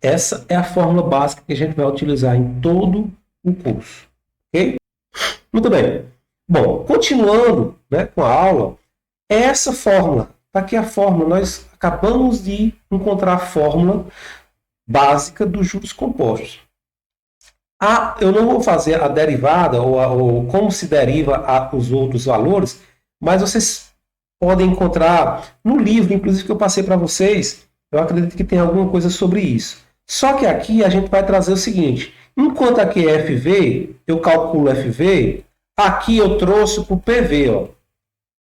Essa é a fórmula básica que a gente vai utilizar em todo o curso. Ok? Muito bem. Bom, continuando, né, com a aula, essa fórmula, está aqui a fórmula, nós acabamos de encontrar a fórmula básica dos juros compostos. Eu não vou fazer a derivada ou como se deriva os outros valores, mas vocês podem encontrar no livro, inclusive que eu passei para vocês, eu acredito que tem alguma coisa sobre isso. Só que aqui a gente vai trazer o seguinte, enquanto aqui é FV, eu calculo FV, aqui eu trouxe para o PV. Ó.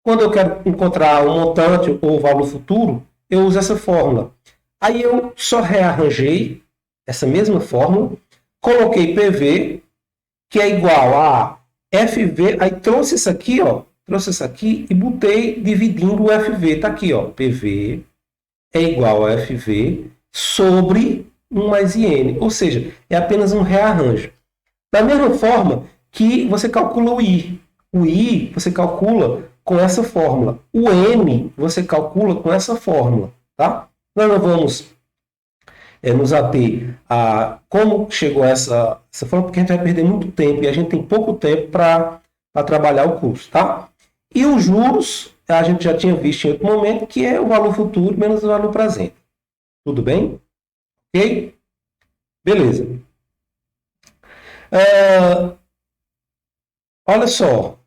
Quando eu quero encontrar o montante ou o valor futuro, eu uso essa fórmula. Aí eu só rearranjei essa mesma fórmula, coloquei PV, que é igual a FV, aí trouxe isso aqui, ó, trouxe isso aqui e botei dividindo o FV. Está aqui, ó, PV é igual a FV sobre 1 mais IN, ou seja, é apenas um rearranjo. Da mesma forma que você calcula o I. O I você calcula com essa fórmula. O M você calcula com essa fórmula. Tá? Nós não vamos nos ater a como chegou essa fórmula, porque a gente vai perder muito tempo e a gente tem pouco tempo para trabalhar o curso. Tá? E os juros, a gente já tinha visto em outro momento, que é o valor futuro menos o valor presente. Tudo bem? Ok? Beleza. Olha só.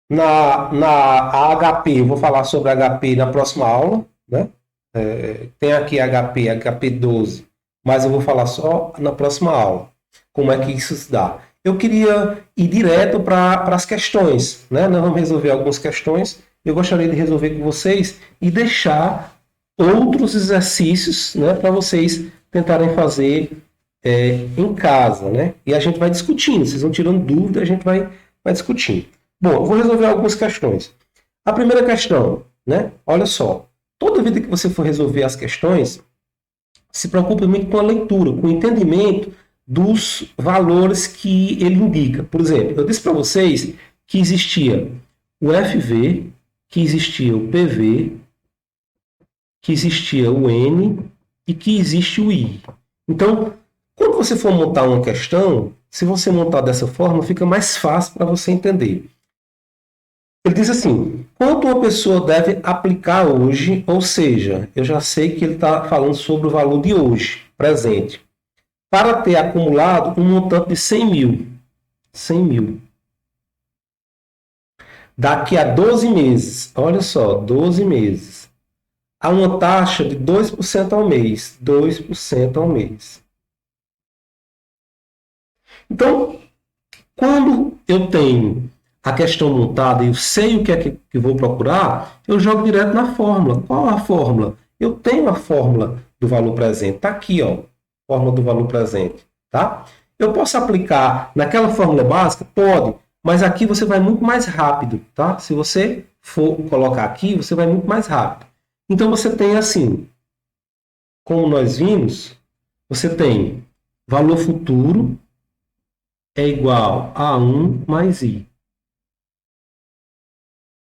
Na HP, eu vou falar sobre HP na próxima aula. Né? Tem aqui HP 12, mas eu vou falar só na próxima aula. Como é que isso se dá? Eu queria ir direto para as questões. Né? Nós vamos resolver algumas questões. Eu gostaria de resolver com vocês e deixar outros exercícios, né, para vocês tentarem fazer em casa. Né? E a gente vai discutindo. Vocês vão tirando dúvida, a gente vai discutindo. Bom, eu vou resolver algumas questões. A primeira questão, né? Olha só. Toda vida que você for resolver as questões, se preocupe muito com a leitura, com o entendimento dos valores que ele indica. Por exemplo, eu disse para vocês que existia o FV, que existia o PV, que existia o N e que existe o I. Então, quando você for montar uma questão, se você montar dessa forma, fica mais fácil para você entender. Ele diz assim, quanto uma pessoa deve aplicar hoje, ou seja, eu já sei que ele está falando sobre o valor de hoje, presente, para ter acumulado um montante de 100 mil. 100 mil. Daqui a 12 meses, olha só, 12 meses, a uma taxa de 2% ao mês. 2% ao mês. Então, quando eu tenho a questão montada e eu sei o que é que vou procurar, eu jogo direto na fórmula. Qual a fórmula? Eu tenho a fórmula do valor presente. Está aqui, ó, fórmula do valor presente. Tá? Eu posso aplicar naquela fórmula básica? Pode, mas aqui você vai muito mais rápido. Tá? Se você for colocar aqui, você vai muito mais rápido. Então, você tem assim, como nós vimos, você tem valor futuro é igual a 1 mais I.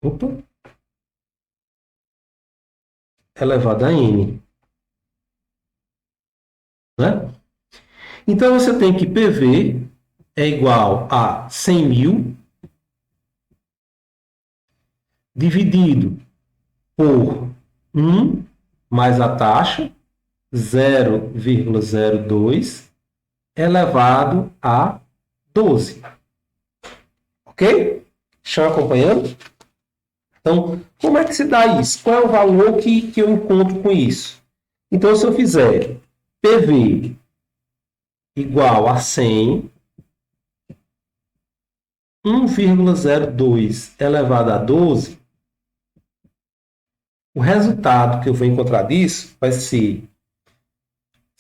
Opa. Elevado a N. Né? Então, você tem que PV é igual a 100 mil dividido por 1 mais a taxa, 0,02, elevado a 12. Ok? Estão acompanhando? Então, como é que se dá isso? Qual é o valor que eu encontro com isso? Então, se eu fizer PV igual a 100, 1,02 elevado a 12, o resultado que eu vou encontrar disso vai ser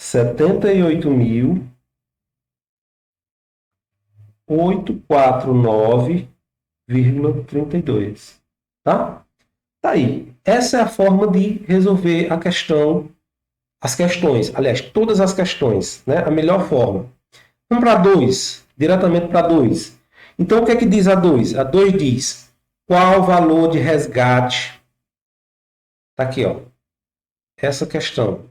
78.849,32. Tá? Tá aí. Essa é a forma de resolver a questão, as questões. Aliás, todas as questões. Né? A melhor forma. Vamos para 2. Diretamente para 2. Então, o que é que diz a 2? A 2 diz qual o valor de resgate. Está aqui, ó. essa questão.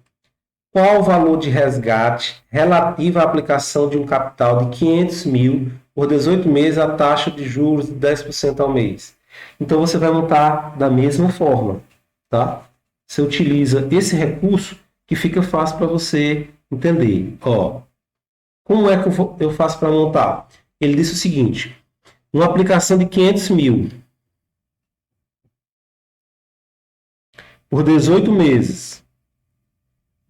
Qual o valor de resgate relativo à aplicação de um capital de 500 mil por 18 meses a taxa de juros de 10% ao mês? Então, você vai montar da mesma forma, tá? Você utiliza esse recurso que fica fácil para você entender. Ó, como é que eu faço para montar? Ele disse o seguinte, uma aplicação de 500 mil por 18 meses,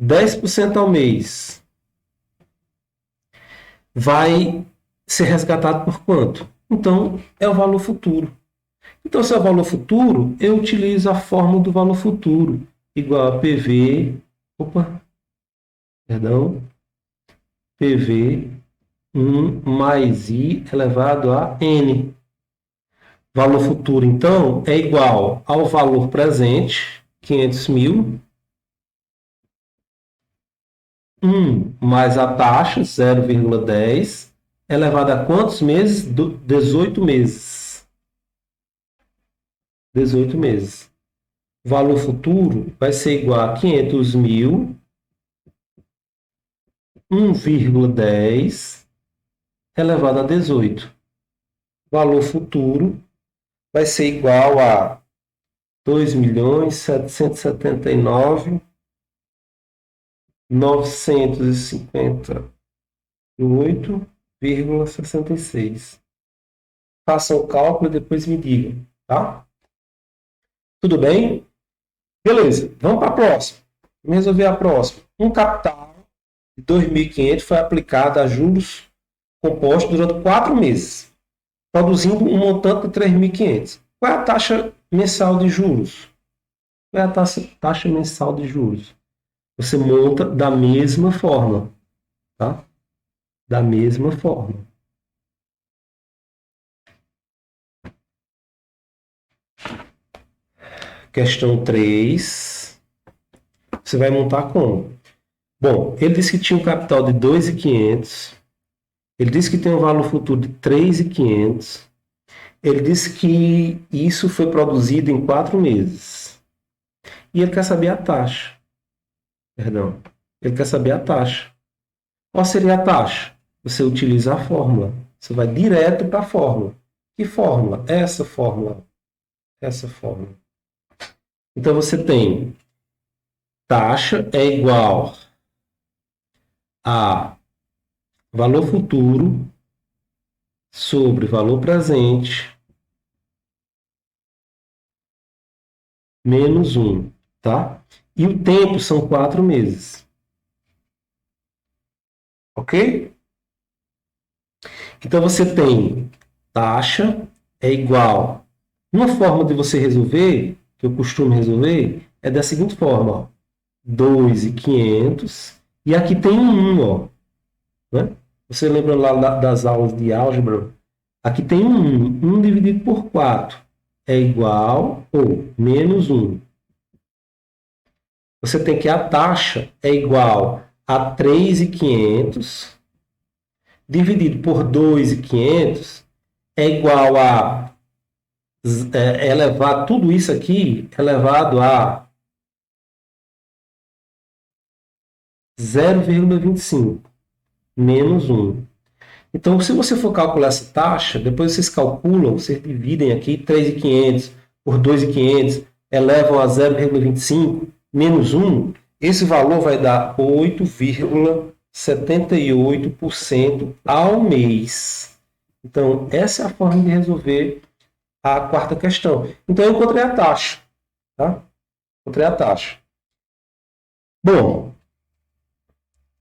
10% ao mês, vai ser resgatado por quanto? Então, é o valor futuro. Então, se é o valor futuro, eu utilizo a fórmula do valor futuro, igual a PV, PV 1 mais I elevado a N. Valor futuro, então, é igual ao valor presente, 500 mil, 1 mais a taxa, 0,10, elevado a quantos meses? 18 meses. 18 meses. Valor futuro vai ser igual a 500 mil, 1,10 elevado a 18. Valor futuro vai ser igual a 2.779.958,66. Façam o cálculo e depois me digam, tá? Tudo bem? Beleza, vamos para a próxima. Vamos resolver a próxima. Um capital de 2.500 foi aplicado a juros compostos durante 4 meses, produzindo um montante de 3.500. Qual é a taxa mensal de juros? Qual é a taxa mensal de juros? Você monta da mesma forma, tá? Da mesma forma. Questão 3. Você vai montar como? Bom, ele disse que tinha um capital de 2.500. Ele disse que tem um valor futuro de 3.500. Ele disse que isso foi produzido em 4 meses. E ele quer saber a taxa. Perdão. Ele quer saber a taxa. Qual seria a taxa? Você utiliza a fórmula. Você vai direto para a fórmula. Que fórmula? Essa fórmula. Essa fórmula. Então, você tem taxa é igual a valor futuro sobre valor presente menos 1, tá? E o tempo são 4 meses. Ok? Então, você tem taxa é igual. Uma forma de você resolver, que eu costumo resolver, é da seguinte forma. 2.500 e aqui tem um 1, ó. Né? Você lembra lá das aulas de álgebra? Aqui tem um 1. 1 dividido por 4 é igual ou menos 1. Você tem que a taxa é igual a 3.500 dividido por 2.500 é igual a elevado, tudo isso aqui elevado a 0,25 menos 1. Então, se você for calcular essa taxa, depois vocês calculam, vocês dividem aqui 3.500 por 2.500, elevam a 0,25 menos 1, esse valor vai dar 8,78% ao mês. Então, essa é a forma de resolver a quarta questão. Então, eu encontrei a taxa. Tá? Encontrei a taxa. Bom,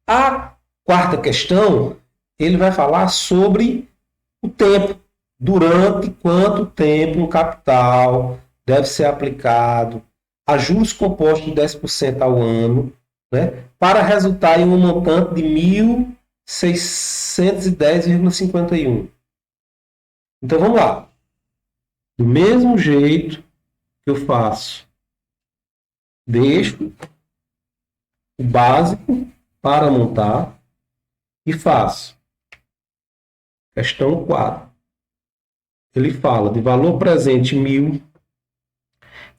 a quarta questão, ele vai falar sobre o tempo. Durante quanto tempo um capital deve ser aplicado a juros compostos de 10% ao ano, né, para resultar em um montante de 1.610,51. Então, vamos lá. Do mesmo jeito que eu faço, deixo o básico para montar e faço. Questão 4. Ele fala de valor presente 1.000.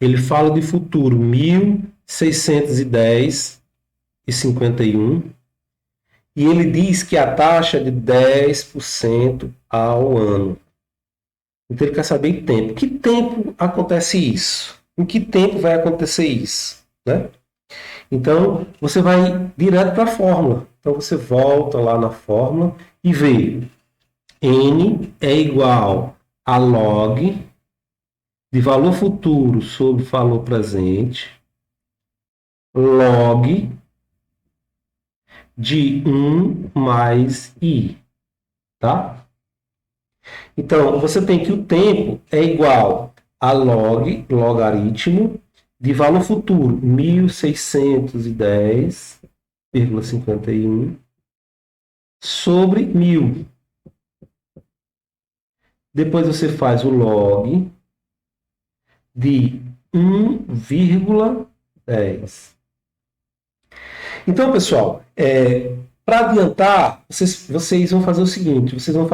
Ele fala de futuro 1.000 1.610,51. E ele diz que a taxa é de 10% ao ano. Então ele quer saber em tempo. Que tempo acontece isso? Em que tempo vai acontecer isso? Né? Então você vai direto para a fórmula. Então você volta lá na fórmula e vê. N é igual a log de valor futuro sobre valor presente, log de 1 mais I, tá? Então, você tem que o tempo é igual a logaritmo de valor futuro, 1610,51 sobre 1000. Depois você faz o log de 1,10. Então, pessoal, para adiantar, vocês vão fazer o seguinte, vocês vão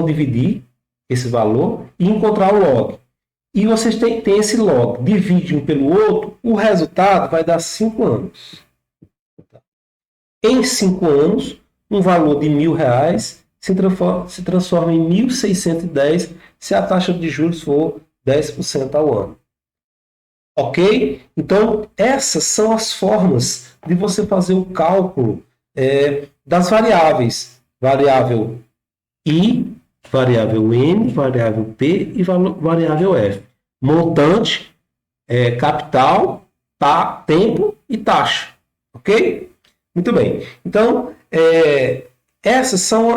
dividir esse valor e encontrar o log. E vocês têm esse log, divide um pelo outro, o resultado vai dar 5 anos. Em 5 anos, um valor de R$1.000 se transforma em 1.610 se a taxa de juros for 10% ao ano. Ok? Então, essas são as formas de você fazer o cálculo das variáveis. Variável I, variável N, variável P e variável F. Montante, capital, tempo e taxa. Ok? Muito bem. Então, essas são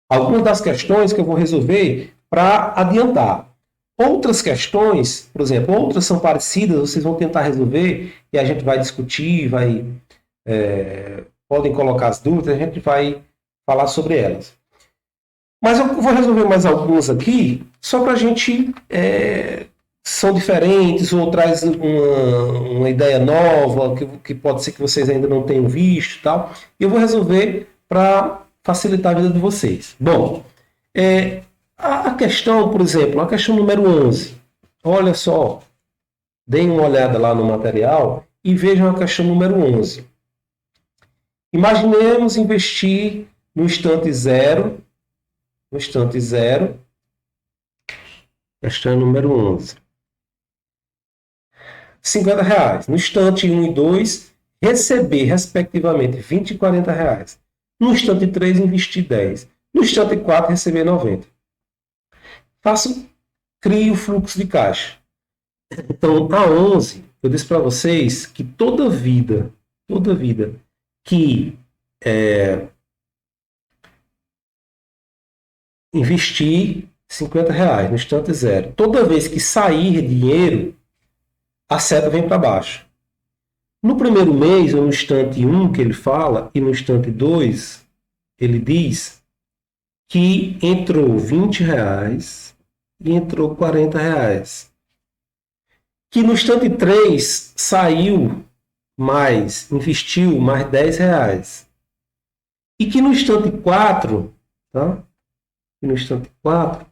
algumas das questões que eu vou resolver para adiantar. Outras questões, por exemplo, outras são parecidas, vocês vão tentar resolver e a gente vai discutir, podem colocar as dúvidas, a gente vai falar sobre elas. Mas eu vou resolver mais algumas aqui, só para a gente... são diferentes ou traz uma ideia nova, que pode ser que vocês ainda não tenham visto e tal. E eu vou resolver para facilitar a vida de vocês. Bom, a questão, por exemplo, a questão número 11. Olha só, deem uma olhada lá no material e vejam a questão número 11. Imaginemos investir no instante zero, questão número 11. R$50. No instante 1 e 2, receber, respectivamente, R$20 e R$40. No instante 3, investir 10. No instante 4, receber 90. Crie o fluxo de caixa. Então, a 11, eu disse para vocês que toda vida que investir R$50 no instante zero, toda vez que sair dinheiro, a seta vem para baixo. No primeiro mês, ou no instante 1 que ele fala, e no instante 2, ele diz que entrou R$20 e entrou R$40. Que no instante 3 saiu mais, investiu mais R$10. E que no instante 4, tá? No instante 4,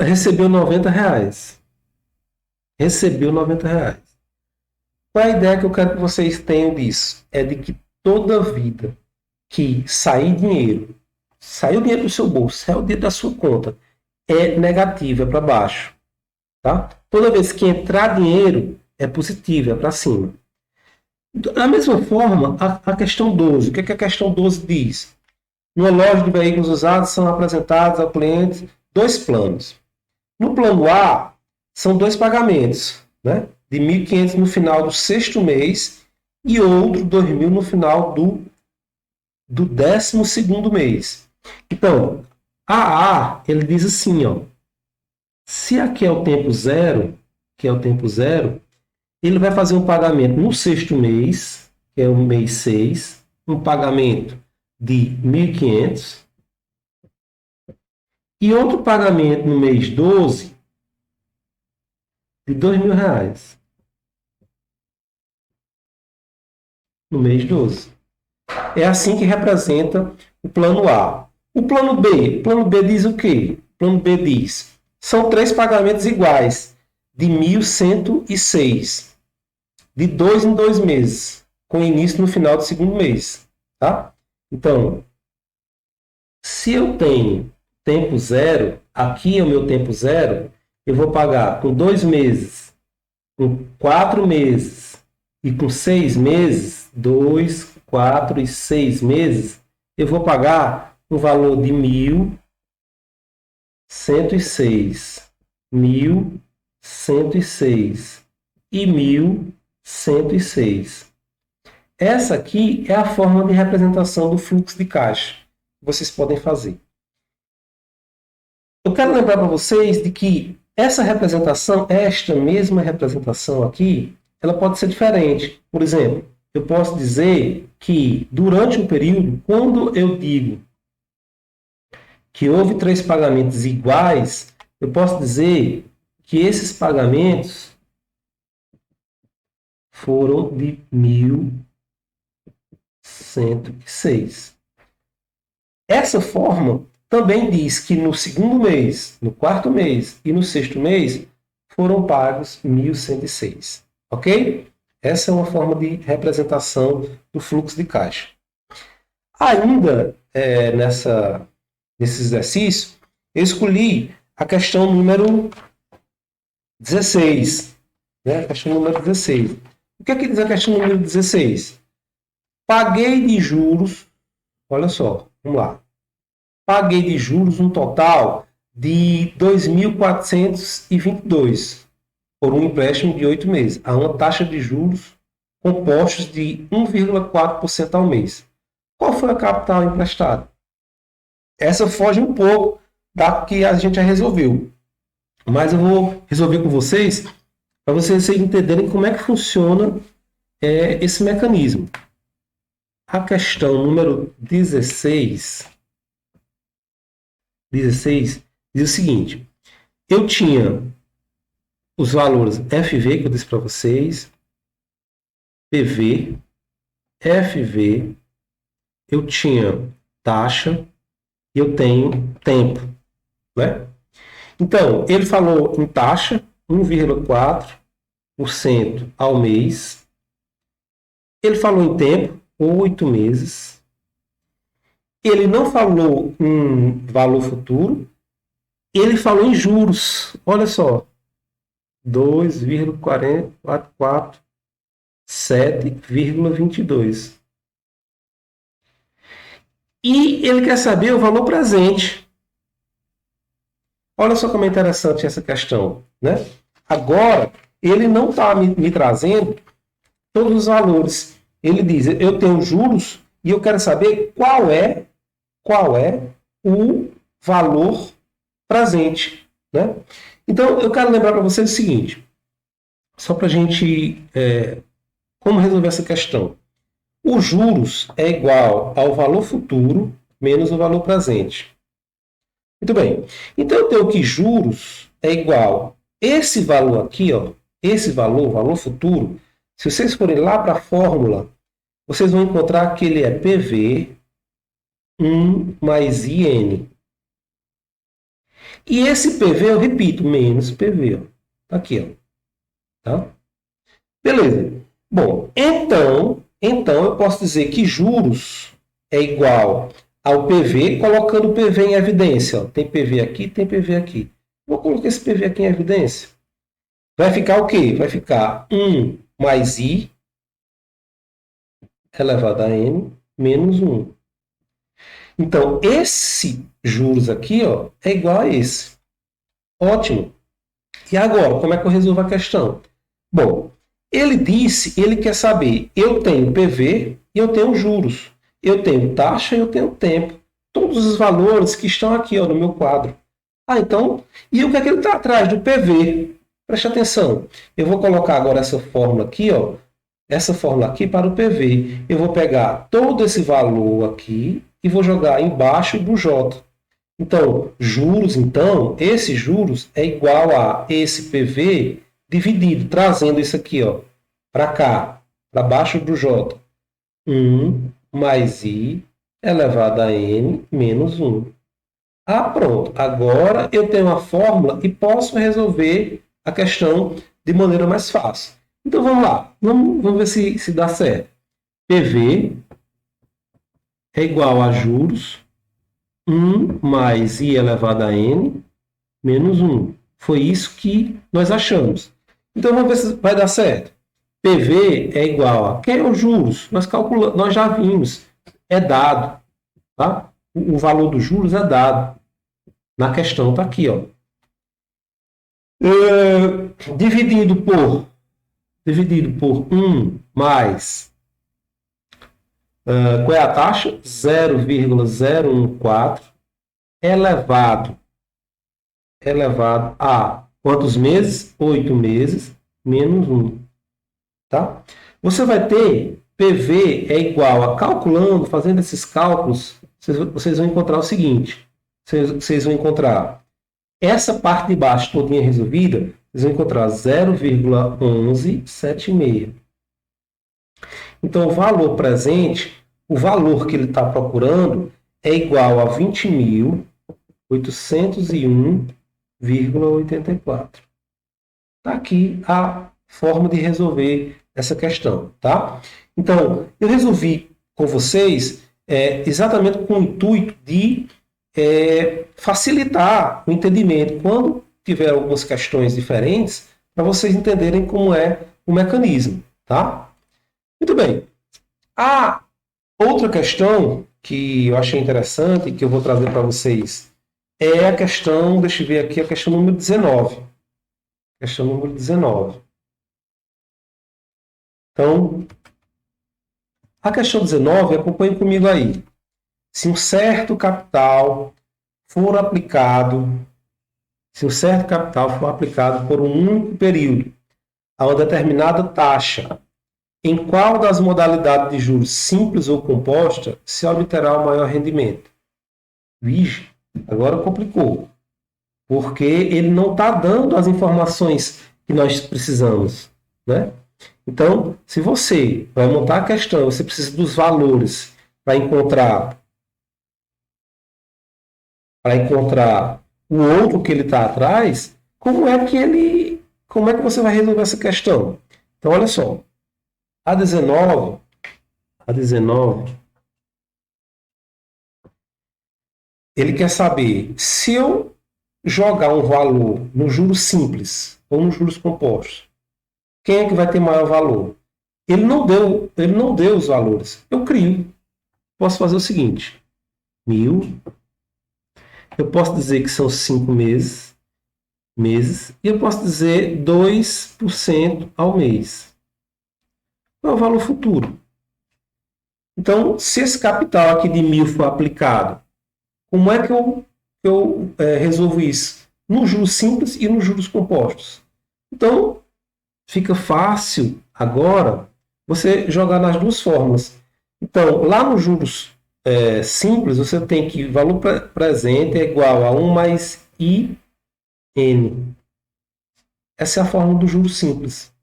recebeu R$90. Recebeu R$90. Qual é a ideia que eu quero que vocês tenham disso? É de que toda vida que saiu dinheiro do seu bolso, saiu dinheiro da sua conta, é negativo, é para baixo. Tá? Toda vez que entrar dinheiro, é positivo, é para cima. Da mesma forma, a questão 12. O que a questão 12 diz? No loja de veículos usados são apresentados ao cliente 2 planos. No plano A, são 2 pagamentos, né? De R$1.500 no final do 6º mês e outro R$2.000 no final do 12º mês. Então, a ele diz assim, ó, se aqui é o tempo zero, ele vai fazer um pagamento no 6º mês, que é o mês 6, um pagamento de R$1.500 e outro pagamento no mês 12 de R$2.000. No mês 12. É assim que representa o plano A. O plano B diz o quê? O plano B diz São 3 pagamentos iguais, de 1.106, de 2 em 2 meses, com início no final do segundo mês. Tá? Então, se eu tenho tempo zero, aqui é o meu tempo zero, eu vou pagar com 2 meses, com 4 meses e com 6 meses, 2, 4 e 6 meses, eu vou pagar um valor de 1.106, 1.106 e 1.106. Essa aqui é a forma de representação do fluxo de caixa que vocês podem fazer. Eu quero lembrar para vocês de que essa representação, esta mesma representação aqui, ela pode ser diferente. Por exemplo, eu posso dizer que durante um período, quando eu digo que houve 3 pagamentos iguais, eu posso dizer que esses pagamentos foram de 1.106. Essa forma também diz que no segundo mês, no quarto mês e no sexto mês foram pagos 1.106. Ok? Essa é uma forma de representação do fluxo de caixa. Ainda nesse exercício, eu escolhi a questão número 16. Né? A questão número 16. O que é que diz a questão número 16? Paguei de juros, olha só, vamos lá. Paguei de juros um total de 2.422 por um empréstimo de 8 meses, a uma taxa de juros compostos de 1,4% ao mês. Qual foi a capital emprestada? Essa foge um pouco da que a gente já resolveu. Mas eu vou resolver com vocês, para vocês entenderem como é que funciona esse mecanismo. A questão número 16 diz o seguinte: eu tinha os valores FV, que eu disse para vocês, PV, FV, eu tinha taxa e eu tenho tempo. Né? Então, ele falou em taxa, 1,4% ao mês. Ele falou em tempo, 8 meses. Ele não falou em valor futuro, ele falou em juros. Olha só, 2,447,22. E ele quer saber o valor presente. Olha só como é interessante essa questão. Né? Agora, ele não está me trazendo todos os valores. Ele diz, eu tenho juros e eu quero saber qual é o valor presente. Né? Então, eu quero lembrar para vocês o seguinte, só para a gente... como resolver essa questão? Os juros é igual ao valor futuro menos o valor presente. Muito bem. Então, eu tenho que juros é igual esse valor aqui, ó, esse valor futuro. Se vocês forem lá para a fórmula, vocês vão encontrar que ele é PV 1 mais IN. E esse PV, eu repito, menos PV. Ó. Aqui, ó. Tá? Beleza. Bom, então eu posso dizer que juros é igual ao PV, colocando o PV em evidência. Ó. Tem PV aqui, tem PV aqui. Vou colocar esse PV aqui em evidência. Vai ficar o quê? Vai ficar 1 mais I elevado a N menos 1. Então, esse juros aqui ó, é igual a esse. Ótimo. E agora, como é que eu resolvo a questão? Bom, ele quer saber, eu tenho PV e eu tenho juros. Eu tenho taxa e eu tenho tempo. Todos os valores que estão aqui ó, no meu quadro. Então, e o que é que ele está atrás do PV? Preste atenção. Eu vou colocar agora essa fórmula aqui, ó, essa fórmula aqui para o PV. Eu vou pegar todo esse valor aqui e vou jogar embaixo do J. Então, juros, esse juros é igual a esse PV dividido, trazendo isso aqui para cá, para baixo do J. 1 mais I elevado a N menos 1. Ah, pronto. Agora eu tenho a fórmula e posso resolver a questão de maneira mais fácil. Então vamos lá. Vamos ver se dá certo. PV é igual a juros 1 mais i elevado a n menos 1. Foi isso que nós achamos. Então vamos ver se vai dar certo. PV é igual a... Quem é os juros? Nós já vimos. É dado. Tá? O valor dos juros é dado. Na questão está aqui. Ó. Dividido por 1 mais... qual é a taxa? 0,014 elevado a quantos meses? 8 meses menos 1. Tá? Você vai ter PV é igual a calculando, fazendo esses cálculos, vocês vão encontrar o seguinte. Vocês vão encontrar essa parte de baixo todinha resolvida, vocês vão encontrar 0,1176. Então, o valor presente, o valor que ele está procurando é igual a 20.801,84. Está aqui a forma de resolver essa questão, tá? Então, eu resolvi com vocês exatamente com o intuito de facilitar o entendimento quando tiver algumas questões diferentes, para vocês entenderem como é o mecanismo, tá? Muito bem. A outra questão que eu achei interessante, que eu vou trazer para vocês, é a questão, deixa eu ver aqui, a questão número 19. Questão número 19. Então, a questão 19, acompanhe comigo aí. Se um certo capital for aplicado, por um único período a uma determinada taxa, em qual das modalidades de juros simples ou composta se obterá o maior rendimento? Vixe, agora complicou. Porque ele não está dando as informações que nós precisamos, né? Então, se você vai montar a questão, você precisa dos valores para encontrar o outro que ele está atrás, como é que você vai resolver essa questão? Então, olha só, a 19, ele quer saber se eu jogar um valor no juros simples ou nos juros compostos, quem é que vai ter maior valor? Ele não deu os valores. Eu crio. Posso fazer o seguinte: 1.000. Eu posso dizer que são 5 meses, e eu posso dizer 2% ao mês. Qual é o valor futuro? Então, se esse capital aqui de 1.000 for aplicado, como é que eu resolvo isso? Nos juros simples e nos juros compostos. Então, fica fácil agora você jogar nas duas fórmulas. Então, lá nos juros simples, você tem que valor presente é igual a 1 mais IN. Essa é a fórmula do juro simples.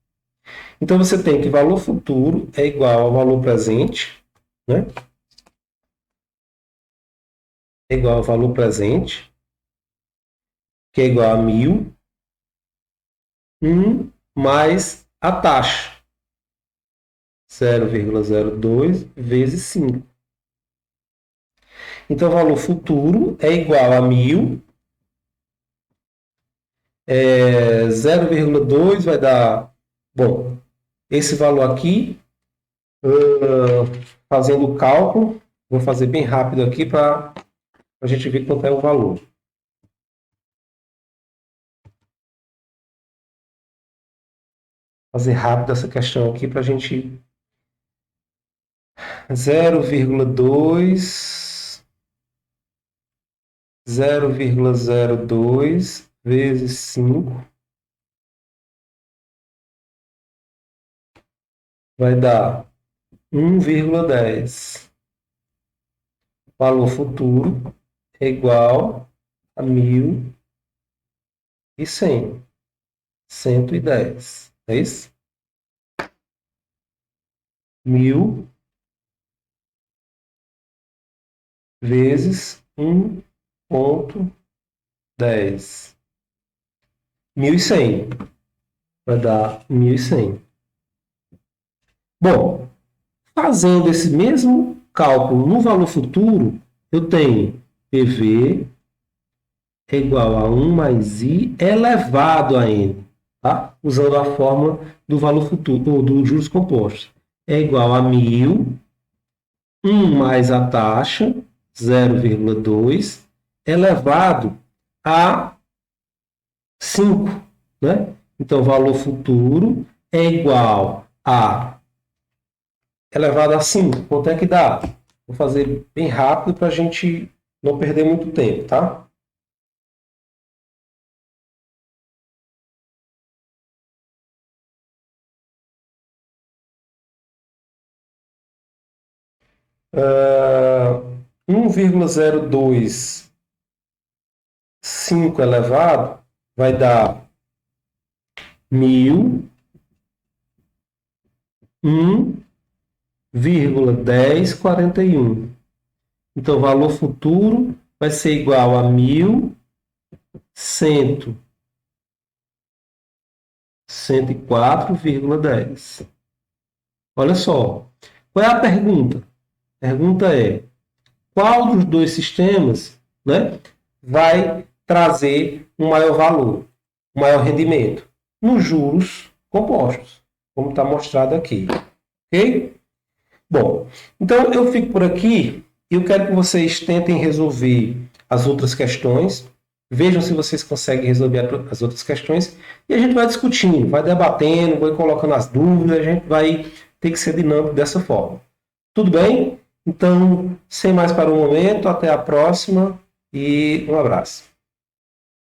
Então, você tem que valor futuro é igual ao valor presente, né? É igual ao valor presente, que é igual a 1.000, 1 mais a taxa, 0,02 vezes 5. Então, o valor futuro é igual a 1.000, 0,2 vai dar... Bom, esse valor aqui, fazendo o cálculo, vou fazer bem rápido aqui para a gente ver quanto é o valor. Fazer rápido essa questão aqui para a gente... 0,02 vezes 5 vai dar 1,10. Valor futuro é igual a 1.100. 110. É isso? 1.000 vezes 1%. 2,10. 1.100. Vai dar 1.100. Bom, fazendo esse mesmo cálculo no valor futuro, eu tenho PV é igual a 1 mais I elevado a N, tá? Usando a fórmula do valor futuro, ou dos juros compostos. É igual a 1.000, 1 mais a taxa, 0,2, elevado a 5, né? Então, o valor futuro é igual a elevado a 5. Quanto é que dá? Vou fazer bem rápido para a gente não perder muito tempo, tá? Uh, 1,025 elevado vai dar 1.000, 1,1041. Então, o valor futuro vai ser igual a 1.104,10. Olha só. Qual é a pergunta? A pergunta é: qual dos dois sistemas, né, vai trazer um maior valor, um maior rendimento? Nos juros compostos, como está mostrado aqui. Ok? Bom, então eu fico por aqui e eu quero que vocês tentem resolver as outras questões. Vejam se vocês conseguem resolver as outras questões e a gente vai discutindo, vai debatendo, vai colocando as dúvidas, a gente vai ter que ser dinâmico dessa forma. Tudo bem? Então, sem mais para o momento, até a próxima e um abraço.